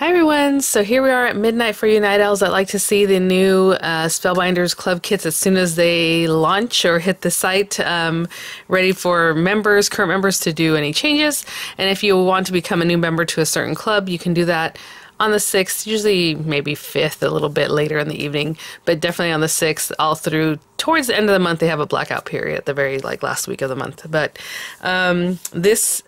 Hi everyone, so here we are at midnight for you night owls that like to see the new Spellbinders club kits as soon as they launch or hit the site, ready for members, current members to do any changes. And if you want to become a new member to a certain club, you can do that on the 6th, usually maybe 5th, a little bit later in the evening, but definitely on the 6th, all through towards the end of the month. They have a blackout period at the very last week of the month. But this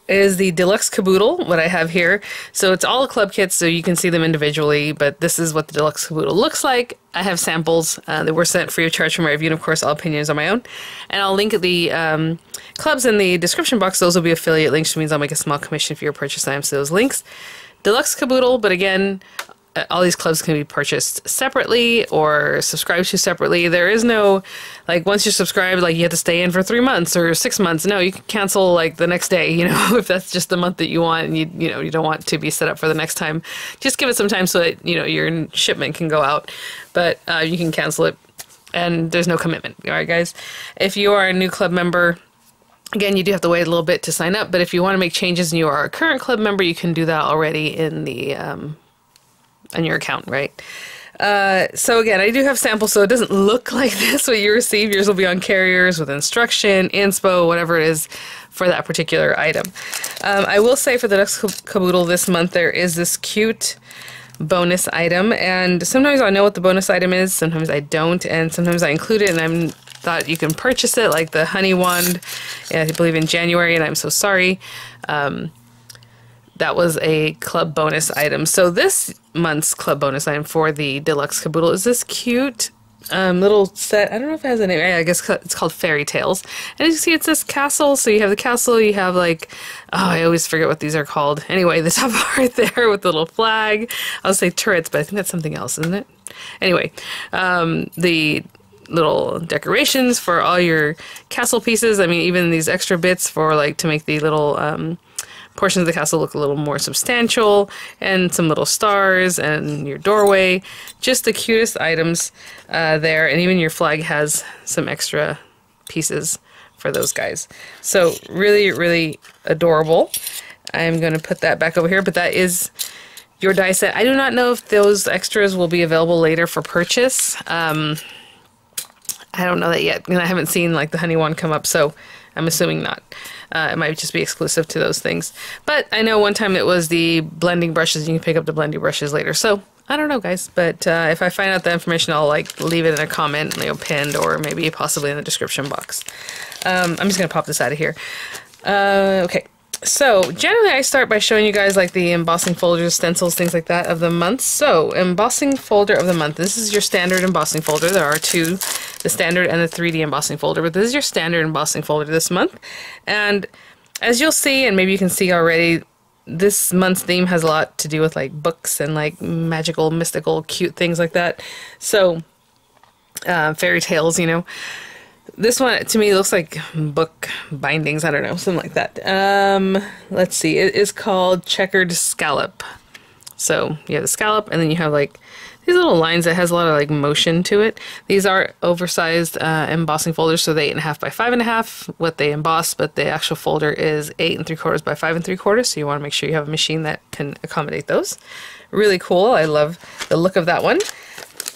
is the Deluxe Caboodle, what I have here. So it's all club kits, so you can see them individually, but this is what the Deluxe Caboodle looks like. I have samples that were sent free of charge from my review, and of course all opinions are my own. And I'll link the clubs in the description box. Those will be affiliate links, which means I'll make a small commission for your purchase items to those links. Deluxe Caboodle, but again, all these clubs can be purchased separately or subscribed to separately. There is no, once you're subscribed, you have to stay in for 3 months or 6 months. No, you can cancel, the next day, if that's just the month that you want and you don't want to be set up for the next time. Just give it some time so that, your shipment can go out. But you can cancel it, and there's no commitment. All right, guys? If you are a new club member, again, you do have to wait a little bit to sign up, but if you want to make changes and you are a current club member, you can do that already in the on your account, right? So again, I do have samples, so it doesn't look like this what you receive. Yours will be on carriers with instruction, inspo, whatever it is for that particular item. I will say for the Deluxe Caboodle this month, there is this cute bonus item, and sometimes I know what the bonus item is, sometimes I don't, and sometimes I include it and I'm thought you can purchase it, like the honey wand, I believe in January, and I'm so sorry. That was a club bonus item. So this month's club bonus item for the Deluxe Caboodle is this cute little set. I don't know if it has a name. I guess it's called Fairy Tales. And as you see, it's this castle. So you have the castle, you have I always forget what these are called. Anyway, the top part there with the little flag. I'll say turrets, but I think that's something else, isn't it? Anyway, the little decorations for all your castle pieces. I mean, even these extra bits for to make the little portions of the castle look a little more substantial, and some little stars and your doorway. Just the cutest items there, and even your flag has some extra pieces for those guys. So really, really adorable. I'm going to put that back over here, but that is your die set. I do not know if those extras will be available later for purchase. I don't know that yet, and I haven't seen the honey wand come up, so I'm assuming not. It might just be exclusive to those things. But I know one time it was the blending brushes. You can pick up the blending brushes later. So I don't know, guys. But if I find out the information, I'll leave it in a comment, pinned, or maybe possibly in the description box. I'm just gonna pop this out of here. Okay. So generally I start by showing you guys the embossing folders, stencils, things like that of the month. So embossing folder of the month. This is your standard embossing folder. There are two, the standard and the 3D embossing folder, but this is your standard embossing folder this month. And as you'll see, and maybe you can see already, this month's theme has a lot to do with books and magical, mystical, cute things like that. So fairy tales, This one, to me, looks like book bindings. I don't know, something like that. Let's see. It is called Checkered Scallop. So you have the scallop, and then you have these little lines that has a lot of motion to it. These are oversized embossing folders, so they're 8.5 by 5.5, what they emboss, but the actual folder is 8 3/4 by 5 3/4. So you want to make sure you have a machine that can accommodate those. Really cool. I love the look of that one.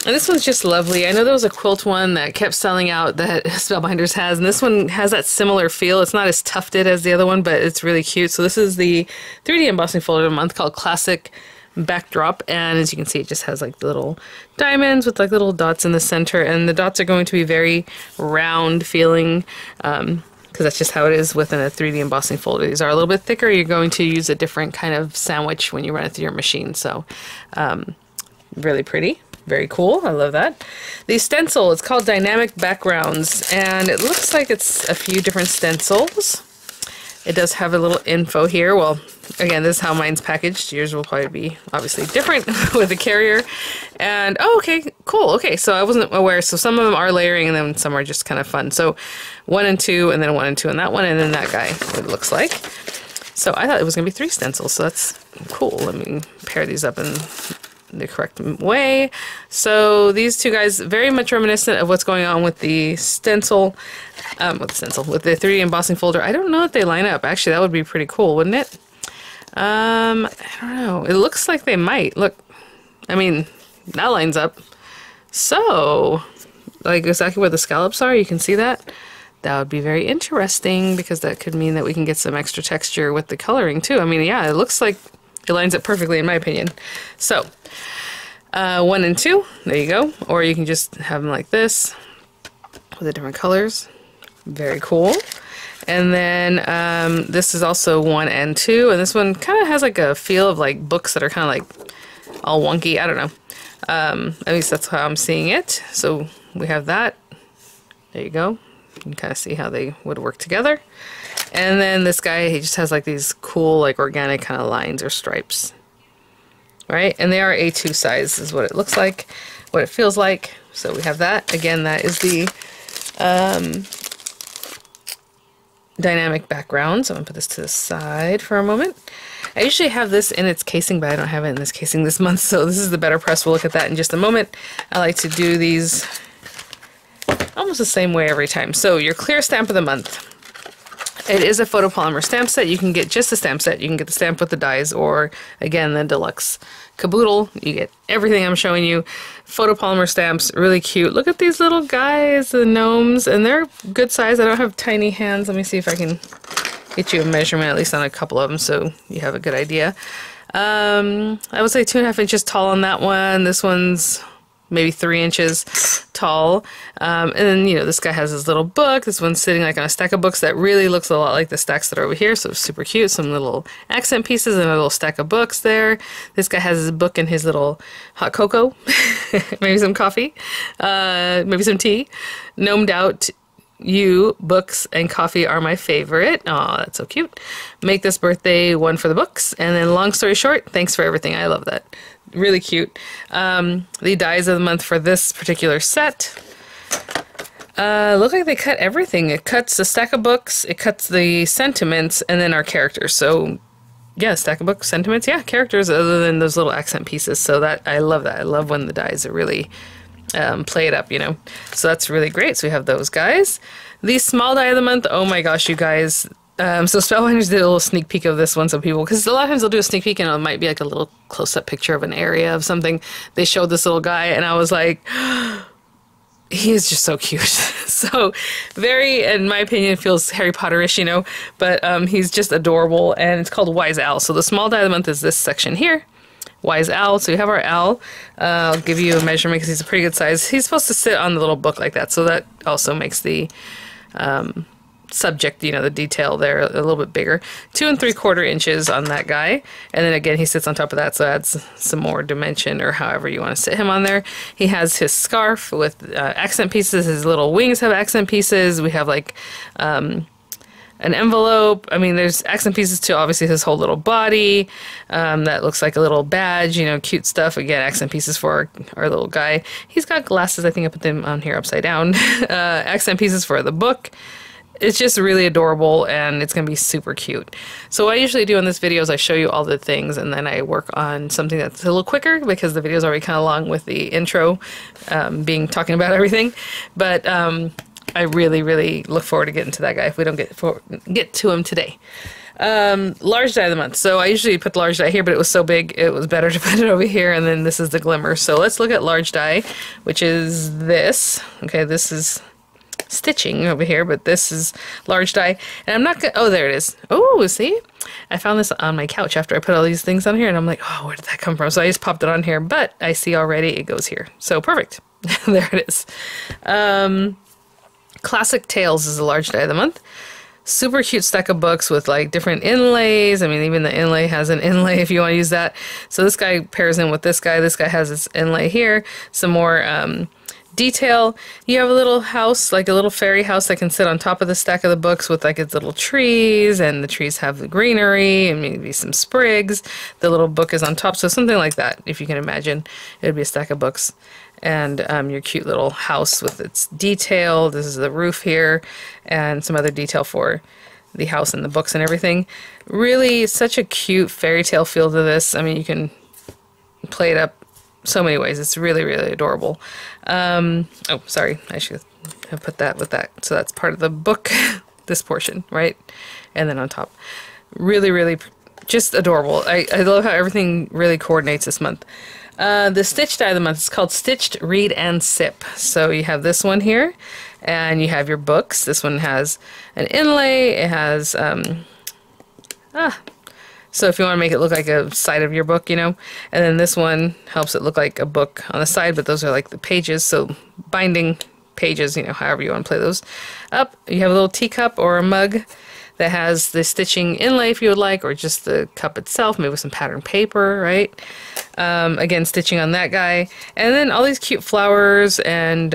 And this one's just lovely. I know there was a quilt one that kept selling out that Spellbinders has, and this one has that similar feel. It's not as tufted as the other one, but it's really cute. So this is the 3D embossing folder of the month called Classic Backdrop, and as you can see, it just has the little diamonds with little dots in the center, and the dots are going to be very round feeling, because that's just how it is within a 3D embossing folder. These are a little bit thicker. You're going to use a different kind of sandwich when you run it through your machine. So really pretty. Very cool. I love that. The stencil, it's called Dynamic Backgrounds, and it looks like it's a few different stencils. It does have a little info here. Well, again, this is how mine's packaged. Yours will probably be obviously different with the carrier. And, oh, okay, cool. Okay, so I wasn't aware. So some of them are layering, and then some are just kind of fun. So 1 and 2, and then 1 and 2 on that one, and then that guy, what it looks like. So I thought it was going to be 3 stencils, so that's cool. Let me pair these up in the correct way. So these two guys, very much reminiscent of what's going on with the stencil, with the 3D embossing folder. I don't know if they line up. Actually, that would be pretty cool, wouldn't it? I don't know. It looks like they might. Look, I mean, that lines up. So, like exactly where the scallops are, you can see that. That would be very interesting because that could mean that we can get some extra texture with the coloring too. I mean, yeah, it looks like it lines up perfectly in my opinion. So, 1 and 2, there you go. Or you can just have them like this with the different colors. Very cool. And then this is also 1 and 2, and this one kind of has like a feel of like books that are kind of like all wonky. I don't know. At least that's how I'm seeing it. So we have that. There you go. You can kind of see how they would work together. And then this guy, he just has like these cool like organic kind of lines or stripes. Right? And they are A2 size is what it looks like, what it feels like. So we have that. Again, that is the dynamic background. So I'm going to put this to the side for a moment. I usually have this in its casing, but I don't have it in this casing this month, so this is the better press. We'll look at that in just a moment. I like to do these almost the same way every time. So your clear stamp of the month. It is a photopolymer stamp set. You can get just the stamp set. You can get the stamp with the dies, or again, the Deluxe Caboodle. You get everything I'm showing you. Photopolymer stamps, really cute. Look at these little guys, the gnomes, and they're good size. I don't have tiny hands. Let me see if I can get you a measurement, at least on a couple of them, so you have a good idea. I would say 2.5 inches tall on that one. This one's maybe 3 inches tall. And then, you know, this guy has his little book. This one's sitting like on a stack of books that really looks a lot like the stacks that are over here. So super cute. Some little accent pieces and a little stack of books there. This guy has his book and his little hot cocoa. Maybe some coffee. Maybe some tea. Gnomed out. You, books, and coffee are my favorite. Aw, that's so cute. Make this birthday one for the books. And then long story short, thanks for everything. I love that. Really cute. The dies of the month for this particular set. Look like they cut everything. It cuts a stack of books, it cuts the sentiments, and then our characters. So yeah, stack of books, sentiments, yeah, characters other than those little accent pieces. So that, I love that. I love when the dies are really play it up, you know. So that's really great. So we have those guys. The small die of the month, oh my gosh, you guys. So Spellbinders did a little sneak peek of this one, so people, because a lot of times they'll do a sneak peek and it might be like a little close-up picture of an area of something. They showed this little guy and I was like, he is just so cute. So very, in my opinion, feels Harry Potter-ish, you know, but he's just adorable, and it's called Wise Owl. So the small die of the month is this section here. Wise Owl. So you have our owl. I'll give you a measurement because he's a pretty good size. He's supposed to sit on the little book like that, so that also makes the subject, you know, the detail there a little bit bigger. 2 3/4 inches on that guy, and then again he sits on top of that, so adds some more dimension, or however you want to sit him on there. He has his scarf with accent pieces. His little wings have accent pieces. We have like an envelope. I mean, there's accent pieces to obviously his whole little body. That looks like a little badge, you know, cute stuff. Again, accent pieces for our little guy. He's got glasses. I think I put them on here upside down. Accent pieces for the book. It's just really adorable, and it's going to be super cute. So what I usually do in this video is I show you all the things, and then I work on something that's a little quicker because the video is already kind of long with the intro talking about everything. But I really, really look forward to getting to that guy if we don't get to him today. Large die of the month. So I usually put the large die here, but it was so big it was better to put it over here, and then this is the glimmer. So let's look at large die, which is this. Okay, this is stitching over here, but this is large die, and I'm not gonna, oh, there it is. Oh, see, I found this on my couch after I put all these things on here, and I'm like, oh, where did that come from? So I just popped it on here, but I see already it goes here, so perfect. There it is. Classic Tales is a large die of the month. Super cute stack of books with like different inlays. I mean, even the inlay has an inlay if you want to use that. So this guy pairs in with this guy. This guy has his inlay here. Some more detail. You have a little house, like a little fairy house that can sit on top of the stack of the books with like its little trees, and the trees have the greenery and maybe some sprigs. The little book is on top, so something like that, if you can imagine. It would be a stack of books. And your cute little house with its detail. This is the roof here, and some other detail for the house and the books and everything. Really such a cute fairy tale feel to this. I mean, you can play it up so many ways. It's really, really adorable. Oh, sorry, I should have put that with that. So that's part of the book, this portion, right? And then on top. Really, really just adorable. I love how everything really coordinates this month. The stitch die of the month is called Stitched Read and Sip. So you have this one here, and you have your books. This one has an inlay. It has, so if you want to make it look like a side of your book, you know, and then this one helps it look like a book on the side, but those are like the pages, so binding pages, you know, however you want to play those up. You have a little teacup or a mug that has the stitching inlay if you would like, or just the cup itself, maybe with some patterned paper, right? Again, stitching on that guy. And then all these cute flowers and,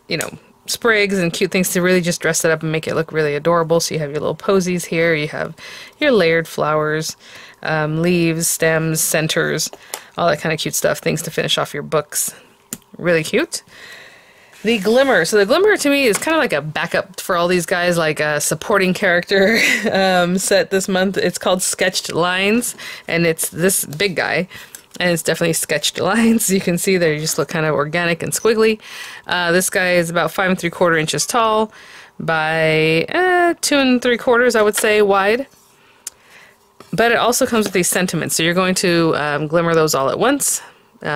you know, sprigs and cute things to really just dress it up and make it look really adorable. So you have your little posies here, you have your layered flowers, leaves, stems, centers, all that kind of cute stuff, things to finish off your books. Really cute. The Glimmer. So the Glimmer to me is kind of like a backup for all these guys, like a supporting character set this month. It's called Sketched Lines, and it's this big guy, and it's definitely sketched lines. You can see they just look kind of organic and squiggly. This guy is about 5 3/4 inches tall by 2 3/4, I would say, wide. But it also comes with these sentiments, so you're going to glimmer those all at once. You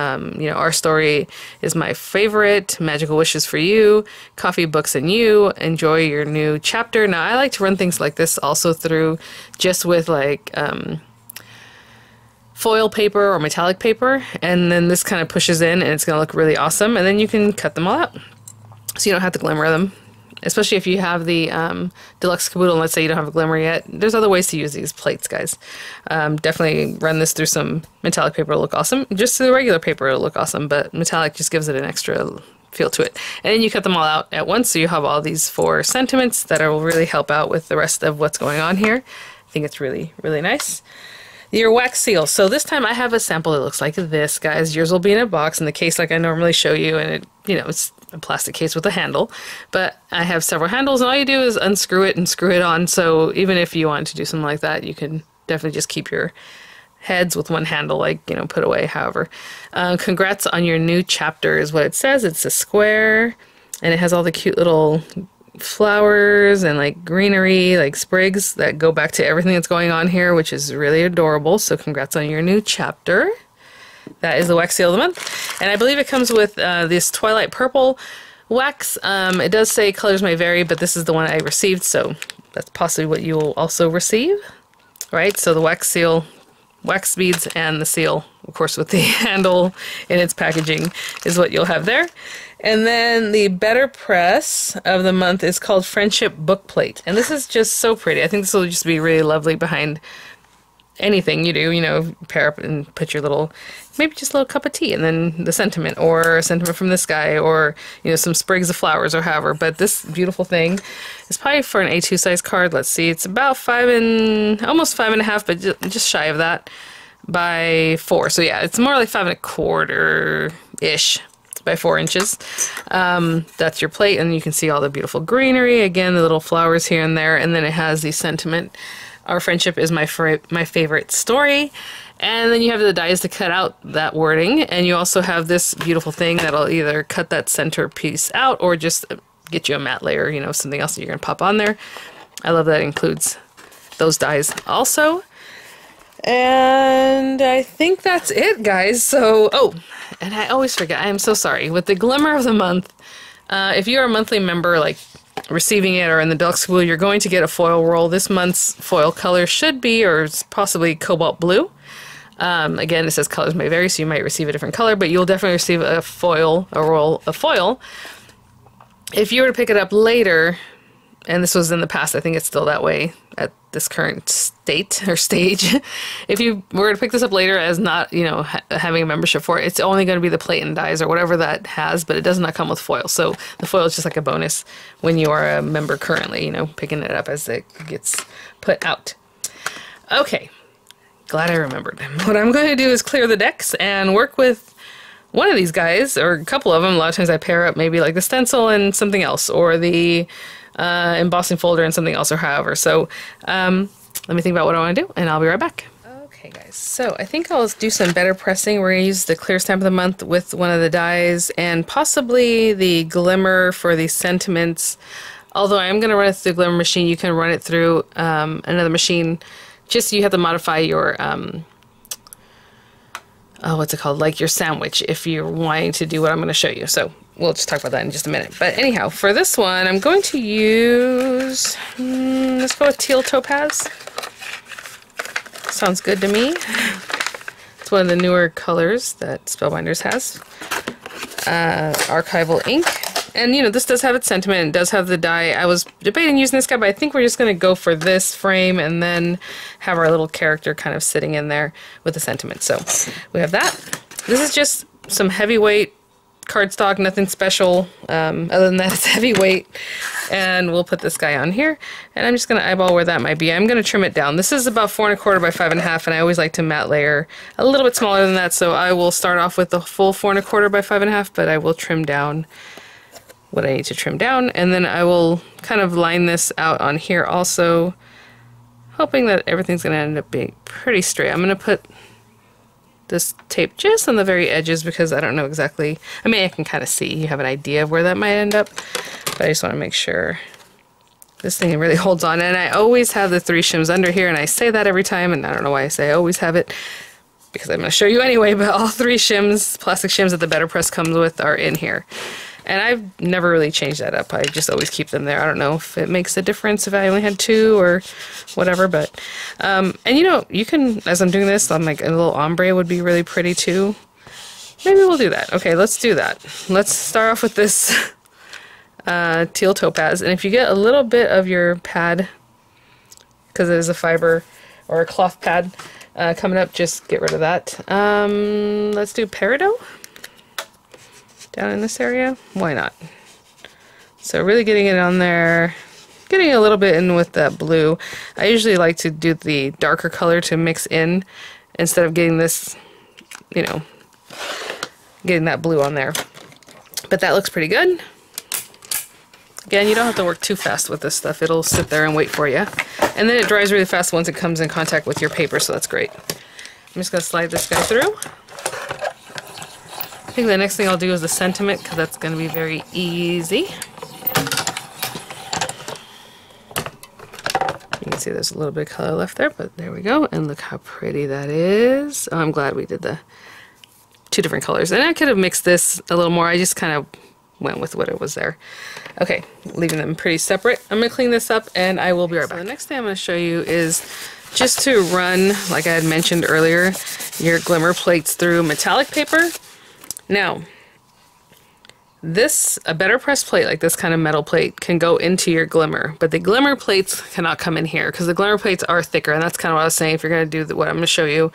know, our story is my favorite, magical wishes for you, coffee, books, and you, enjoy your new chapter. Now, I like to run things like this also through just with like foil paper or metallic paper, and then this kind of pushes in and it's going to look really awesome, and then you can cut them all out. So you don't have to glimmer them. Especially if you have the Deluxe Caboodle and let's say you don't have a glimmer yet. There's other ways to use these plates, guys. Definitely run this through some metallic paper, it'll look awesome. Just through the regular paper, it'll look awesome, but metallic just gives it an extra feel to it. And then you cut them all out at once, so you have all these 4 sentiments that will really help out with the rest of what's going on here. I think it's really, really nice. Your wax seal. So this time I have a sample that looks like this, guys. Yours will be in a box in the case like I normally show you, and it, you know, it's a plastic case with a handle, but I have several handles, and all you do is unscrew it and screw it on. So even if you want to do something like that, you can definitely just keep your heads with one handle, like, you know, put away, however. Congrats on your new chapter is what it says. It's a square, and it has all the cute little flowers and like greenery, like sprigs that go back to everything that's going on here, which is really adorable. So congrats on your new chapter. That is the wax seal of the month, and I believe it comes with this Twilight Purple wax. It does say colors may vary, but this is the one I received, so that's possibly what you will also receive, right? So the wax seal, wax beads, and the seal, of course, with the handle in its packaging, is what you'll have there. And then the Better Press of the month is called Friendship Book Plate, and this is just so pretty. I think this will just be really lovely behind anything you do, you know, pair up and put your little, maybe just a little cup of tea and then the sentiment, or a sentiment from this guy, or, you know, some sprigs of flowers or however. But this beautiful thing is probably for an A2 size card. Let's see, it's about almost 5.5, but just shy of that by 4. So yeah, it's more like 5 1/4-ish by 4 inches. That's your plate, and you can see all the beautiful greenery, again, the little flowers here and there, and then it has the sentiment. Our friendship is my favorite story. And then you have the dies to cut out that wording, and you also have this beautiful thing that'll either cut that center piece out or just get you a matte layer, you know, something else that you're going to pop on there. I love that it includes those dies also. And I think that's it, guys. So, oh, and I always forget, I am so sorry. With the Glimmer of the Month, if you're a monthly member, like receiving it or in the Deluxe Caboodle, you're going to get a foil roll. This month's foil color should be, or possibly, cobalt blue. Again, it says colors may vary, so you might receive a different color, but you'll definitely receive a roll of foil. If you were to pick it up later, and this was in the past, I think it's still that way at this current state or stage. If you were to pick this up later as not, you know, having a membership for it, it's only going to be the plate and dies or whatever that has, but it does not come with foil. So the foil is just like a bonus when you are a member currently, you know, picking it up as it gets put out. Okay, glad I remembered. What I'm going to do is clear the decks and work with one of these guys, or a couple of them. A lot of times I pair up maybe like the stencil and something else, or the embossing folder and something else, or however. So let me think about what I want to do, and I'll be right back. Okay, guys, so I think I'll do some better pressing. We're going to use the clear stamp of the month with one of the dies, and possibly the Glimmer for the sentiments. Although I am going to run it through the Glimmer machine, you can run it through another machine just you have to modify your, oh, what's it called? Like your sandwich if you're wanting to do what I'm going to show you. So we'll just talk about that in just a minute. But anyhow, for this one, I'm going to use, let's go with teal topaz. Sounds good to me. It's one of the newer colors that Spellbinders has. Archival ink. And, you know, this does have its sentiment. It does have the die. I was debating using this guy, but I think we're just going to go for this frame and then have our little character kind of sitting in there with the sentiment. So we have that. This is just some heavyweight cardstock, nothing special. Other than that, it's heavyweight. And we'll put this guy on here. And I'm just going to eyeball where that might be. I'm going to trim it down. This is about 4 1/4 by 5 1/2, and I always like to matte layer a little bit smaller than that. So I will start off with the full 4 1/4 by 5 1/2, but I will trim down what I need to trim down, and then I will kind of line this out on here also, hoping that everything's going to end up being pretty straight. I'm going to put this tape just on the very edges because I don't know exactly, I mean I can kind of see, you have an idea of where that might end up, but I just want to make sure this thing really holds on. And I always have the 3 shims under here, and I say that every time, and I don't know why I say I always have it, because I'm going to show you anyway, but all 3 shims, plastic shims that the Better Press comes with are in here. And I've never really changed that up. I just always keep them there. I don't know if it makes a difference if I only had 2 or whatever, but, and you know, you can, as I'm doing this, I'm like, a little ombre would be really pretty too. Maybe we'll do that. Okay, let's do that. Let's start off with this teal topaz. And if you get a little bit of your pad, because it is a fiber or a cloth pad coming up, just get rid of that. Let's do peridot. Down in this area, why not? So really getting it on there, getting a little bit in with that blue. I usually like to do the darker color to mix in instead of getting this, you know, getting that blue on there. But that looks pretty good. Again, you don't have to work too fast with this stuff. It'll sit there and wait for you. And then it dries really fast once it comes in contact with your paper, so that's great. I'm just going to slide this guy through. I think the next thing I'll do is the sentiment, because that's going to be very easy. You can see there's a little bit of color left there, but there we go. And look how pretty that is. Oh, I'm glad we did the 2 different colors. And I could have mixed this a little more. I just kind of went with what it was there. Okay, leaving them pretty separate. I'm going to clean this up and I will be right back. So the next thing I'm going to show you is just to run, like I had mentioned earlier, your glimmer plates through metallic paper. Now, a Better Press plate, like this kind of metal plate, can go into your glimmer, but the glimmer plates cannot come in here because the glimmer plates are thicker, and that's kind of what I was saying. If you're going to do what I'm going to show you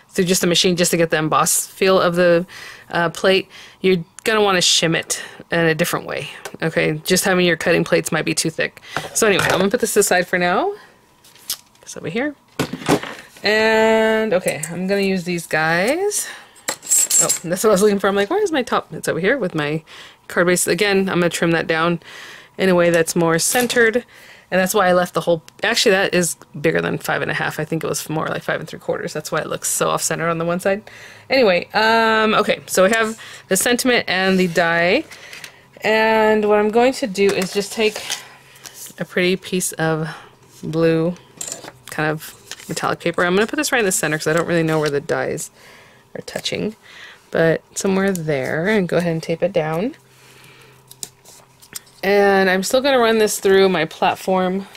through just a machine just to get the embossed feel of the plate, you're going to want to shim it in a different way, okay? Just having your cutting plates might be too thick. So anyway, I'm going to put this aside for now. It's over here. And, okay, I'm going to use these guys. Oh, that's what I was looking for. I'm like, where's my top? It's over here with my card base. Again, I'm going to trim that down in a way that's more centered. And that's why I left the whole... Actually, that is bigger than 5 1/2. I think it was more like 5 3/4. That's why it looks so off-center on the one side. Anyway, okay. So we have the sentiment and the die. And what I'm going to do is just take a pretty piece of blue kind of metallic paper. I'm going to put this right in the center because I don't really know where the dies are touching, but somewhere there, and go ahead and tape it down. And I'm still going to run this through my platform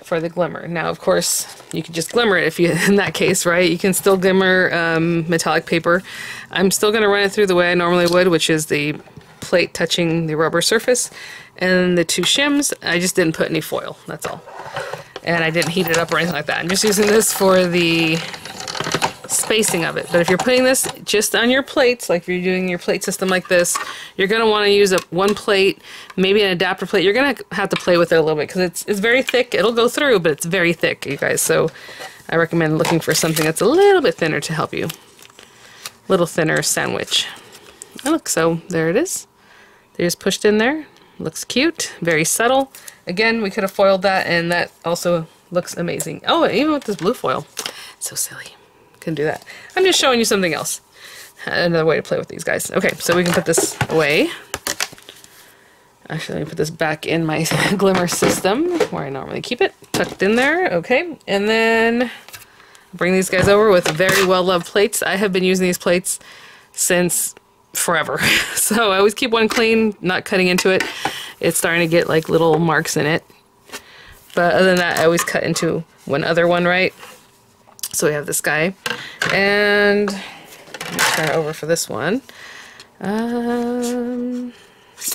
for the glimmer. Now, of course, you could just glimmer it if you, in that case, right? You can still glimmer metallic paper. I'm still going to run it through the way I normally would, which is the plate touching the rubber surface, and the 2 shims. I just didn't put any foil, that's all. And I didn't heat it up or anything like that. I'm just using this for the spacing of it. But if you're putting this just on your plates, like if you're doing your plate system like this, you're going to want to use one plate, maybe an adapter plate. You're going to have to play with it a little bit because it's very thick. It'll go through, but it's very thick, you guys. So I recommend looking for something that's a little bit thinner to help you. Little thinner sandwich. Oh, look, so there it is. They just pushed in there. Looks cute, very subtle. Again, we could have foiled that, and that also looks amazing. Oh, even with this blue foil. So silly. Can do that. I'm just showing you something else. Another way to play with these guys. Okay, so we can put this away. Actually, let me put this back in my glimmer system where I normally keep it, tucked in there. Okay, and then bring these guys over with very well-loved plates. I have been using these plates since forever. So I always keep one clean, not cutting into it. It's starting to get like little marks in it. But other than that, I always cut into one other one, right? So we have this guy. And let me turn it over for this one.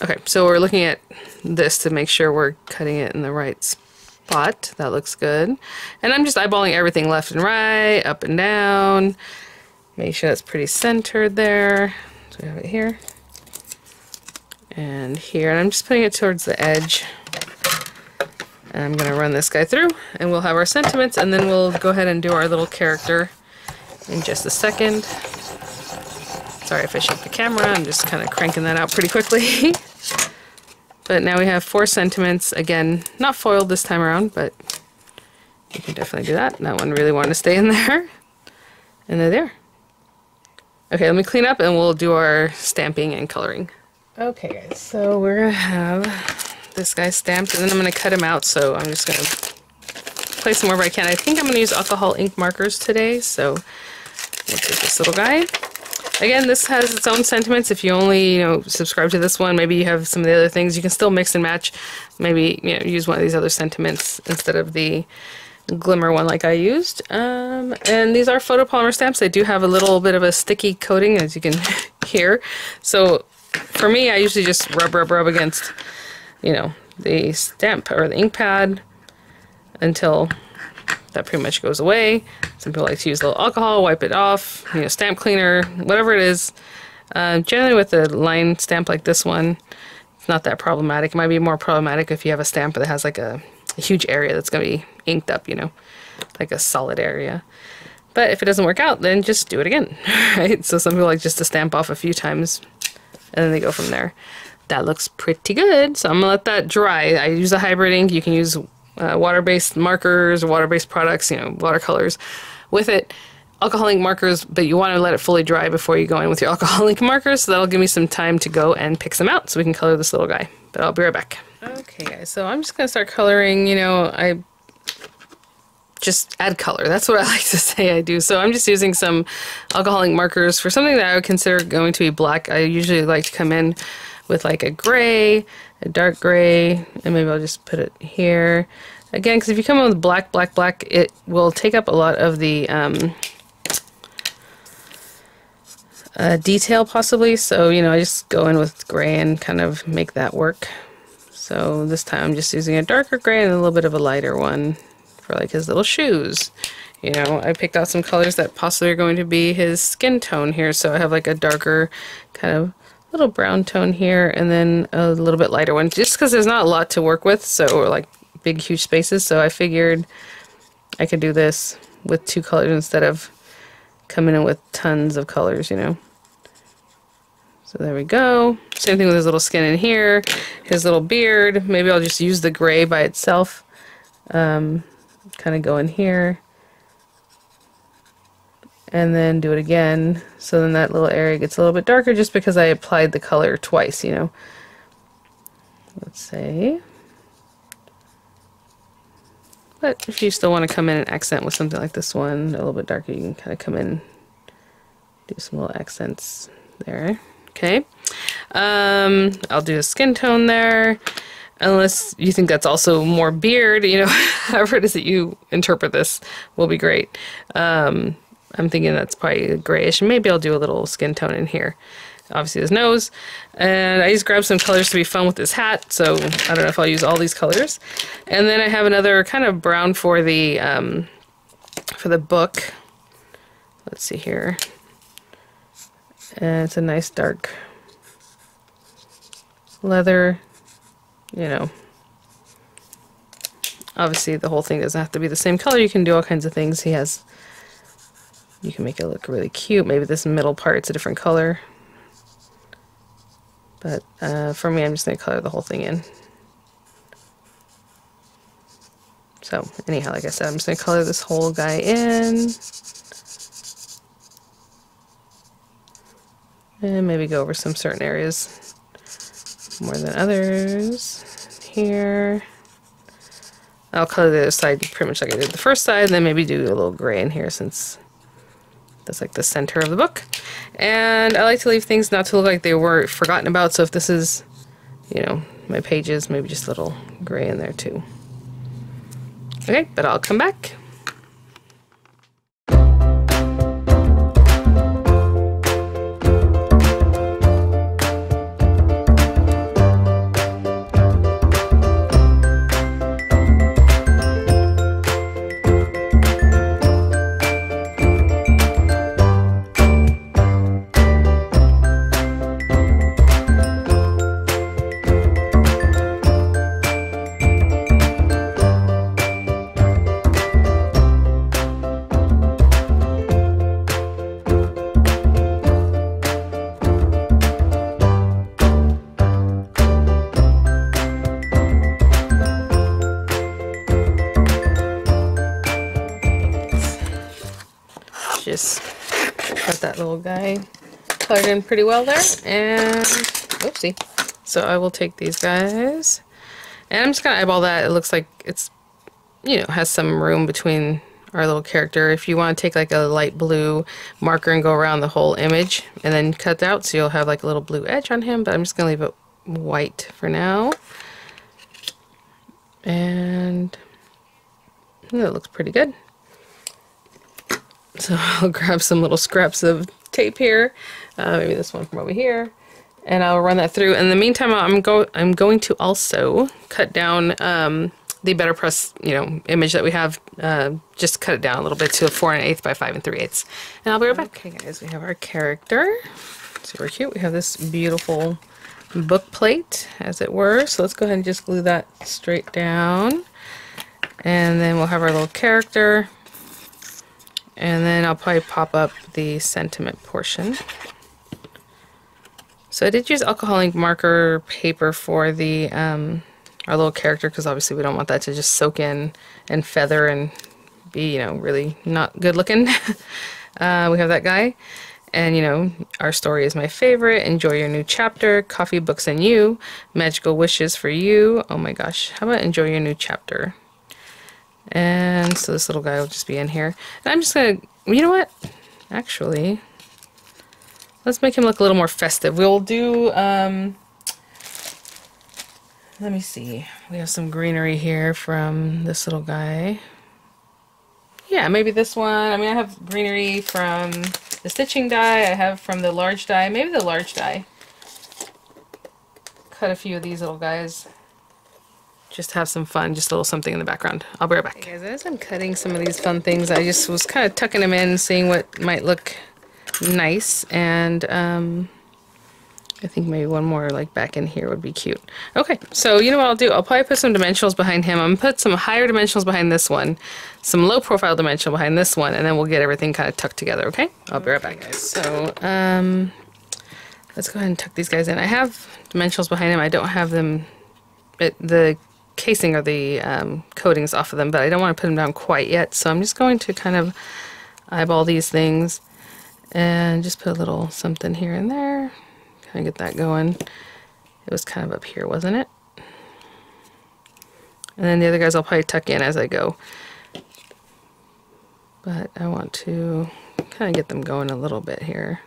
Okay, so we're looking at this to make sure we're cutting it in the right spot. That looks good. And I'm just eyeballing everything left and right, up and down. Make sure that's pretty centered there. So we have it here. And here. And I'm just putting it towards the edge. And I'm going to run this guy through. And we'll have our sentiments. And then we'll go ahead and do our little character in just a second. Sorry if I shake the camera, I'm just kind of cranking that out pretty quickly. But now we have 4 sentiments. Again, not foiled this time around, but you can definitely do that. That one really wanted to stay in there. And they're there. Okay, let me clean up and we'll do our stamping and coloring. Okay guys, so we're going to have this guy stamped and then I'm going to cut him out. So I'm just going to place him wherever I can. I think I'm going to use alcohol ink markers today, so we'll take this little guy. Again, this has its own sentiments. If you only, subscribe to this one, maybe you have some of the other things. You can still mix and match. Maybe, use one of these other sentiments instead of the glimmer one like I used. And these are photopolymer stamps. They do have a little bit of a sticky coating, as you can hear. So for me, I usually just rub against, the stamp or the ink pad until that pretty much goes away. Some people like to use a little alcohol, wipe it off, stamp cleaner, whatever it is. Generally with a line stamp like this one, it's not that problematic. It might be more problematic if you have a stamp that has like a huge area that's going to be inked up, like a solid area. But if it doesn't work out, then just do it again, right? So some people like just to stamp off a few times and then they go from there. That looks pretty good. So I'm going to let that dry. I use a hybrid ink. You can use water-based markers or water-based products, watercolors with it, alcohol ink markers, but you want to let it fully dry before you go in with your alcohol ink markers, so that'll give me some time to go and pick some out so we can color this little guy. But I'll be right back. Okay guys, so I'm just going to start coloring. I just add color. That's what I like to say I do. So I'm just using some alcohol ink markers for something that I would consider going to be black. I usually like to come in with like a gray, a dark gray, and maybe I'll just put it here. Again, because if you come in with black, it will take up a lot of the detail possibly. So, I just go in with gray and kind of make that work. So this time I'm just using a darker gray and a little bit of a lighter one for like his little shoes. I picked out some colors that possibly are going to be his skin tone here. So I have like a darker kind of little brown tone here and then a little bit lighter one, just because there's not a lot to work with, so like big huge spaces, so I figured I could do this with 2 colors instead of coming in with tons of colors, So there we go. Same thing with his little skin in here, his little beard. Maybe I'll just use the gray by itself, kind of go in here and then do it again, so then that little area gets a little bit darker just because I applied the color twice, Let's say. But if you still want to come in and accent with something like this one, a little bit darker, you can kind of come in, do some little accents there. Okay. I'll do a skin tone there, unless you think that's also more beard, however it is that you interpret this will be great. I'm thinking that's probably grayish, and maybe I'll do a little skin tone in here. Obviously his nose. And I just grabbed some colors to be fun with this hat, so I don't know if I'll use all these colors. And then I have another kind of brown for the book. Let's see here. And it's a nice dark leather, Obviously the whole thing doesn't have to be the same color. You can do all kinds of things. You can make it look really cute. Maybe this middle part's a different color. But for me, I'm just going to color the whole thing in. So anyhow, like I said, I'm just going to color this whole guy in. And maybe go over some certain areas. more than others. Here. I'll color the other side pretty much like I did the first side, and then maybe do a little gray in here since that's like the center of the book. And I like to leave things not to look like they were forgotten about, so if this is, you know, my pages, maybe just a little gray in there too. Okay, but I'll come back. Just got that little guy colored in pretty well there, and oopsie. So I will take these guys, and I'm just gonna eyeball that. It looks like it's, you know, has some room between our little character. If you want to take like a light blue marker and go around the whole image and then cut it out, so you'll have like a little blue edge on him, but I'm just gonna leave it white for now. And that looks pretty good. So I'll grab some little scraps of tape here, maybe this one from over here, and I'll run that through. In the meantime, I'm going to also cut down the Better Press, you know, image that we have. Just cut it down a little bit to a 4 1/8 by 5 3/8, and I'll be right back. Okay, guys, we have our character. Super cute. We have this beautiful book plate, as it were. So let's go ahead and just glue that straight down, and then we'll have our little character. And then I'll probably pop up the sentiment portion. So I did use alcohol ink marker paper for the our little character, because obviously we don't want that to just soak in and feather and be, you know, really not good looking. We have that guy. And, you know, our story is my favorite. Enjoy your new chapter. Coffee, books, and you. Magical wishes for you. Oh my gosh. How about enjoy your new chapter? And so this little guy will just be in here. And I'm just gonna, you know what? Actually, let's make him look a little more festive. We'll do, let me see. We have some greenery here from this little guy. Yeah, maybe this one. I mean, I have greenery from the stitching die. I have from the large die. Maybe the large die. Cut a few of these little guys. Just have some fun, just a little something in the background. I'll be right back. Hey guys, as I'm cutting some of these fun things, I just was kind of tucking them in, seeing what might look nice, and I think maybe one more like back in here would be cute. Okay, so you know what I'll do? I'll probably put some dimensionals behind him. I'm gonna put some higher dimensionals behind this one, some low profile dimensional behind this one, and then we'll get everything kind of tucked together, okay? I'll be right back, guys. So, let's go ahead and tuck these guys in. I have dimensionals behind him. I don't have them, the casing or the coatings off of them, but I don't want to put them down quite yet, so I'm just going to kind of eyeball these things and just put a little something here and there, kind of get that going. It was kind of up here, wasn't it? And then the other guys I'll probably tuck in as I go, but I want to kind of get them going a little bit here.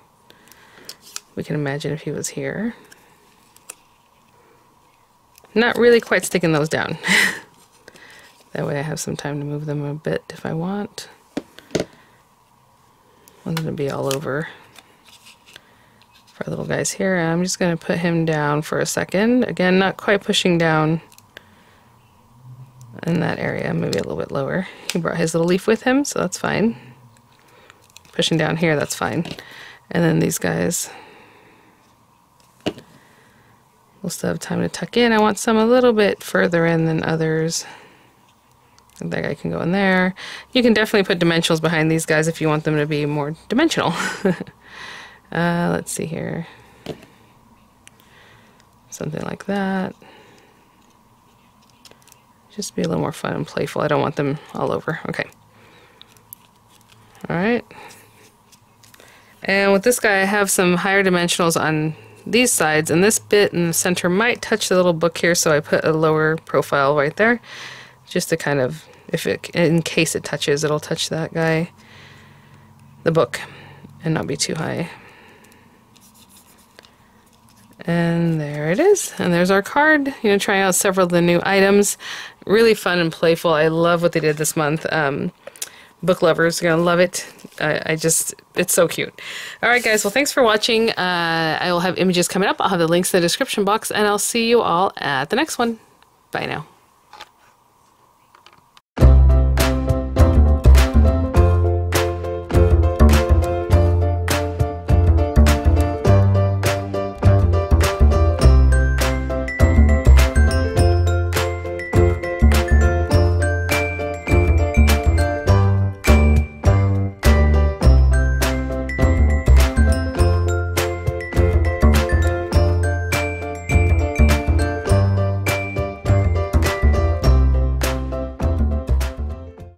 We can imagine if he was here. Not really quite sticking those down. That way I have some time to move them a bit if I want. I'm going to be all over for our little guys here. And I'm just going to put him down for a second. Again, not quite pushing down in that area, maybe a little bit lower. He brought his little leaf with him, so that's fine. Pushing down here, that's fine. And then these guys, we'll still have time to tuck in. I want some a little bit further in than others. That guy can go in there. You can definitely put dimensionals behind these guys if you want them to be more dimensional. Let's see here. Something like that. Just be a little more fun and playful. I don't want them all over. Okay. Alright. And with this guy, I have some higher dimensionals on these sides, and this bit in the center might touch the little book here, so I put a lower profile right there, just to kind of, in case it touches, it'll touch that guy, the book, and not be too high. And there it is. And there's our card. You know, trying out several of the new items. Really fun and playful. I love what they did this month. Book lovers are going to love it. It's so cute. All right, guys. Well, thanks for watching. I will have images coming up. I'll have the links in the description box, and I'll see you all at the next one. Bye now.